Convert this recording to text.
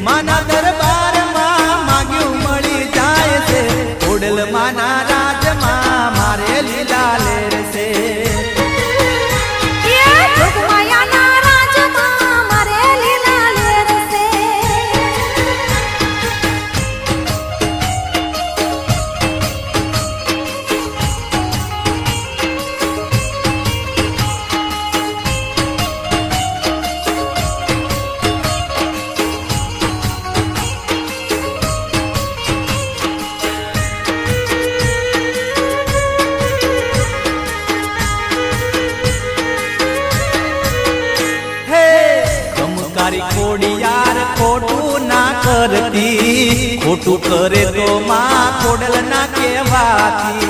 માના દરબારમાં માગ્યું મળી જાય છે ખોડલ માના રાજમાં મારે લીલા લેર છે ખોડિયાર ખોટું ના કરતી ખોટું કરે તો માં ખોડલ ના કહેવાતી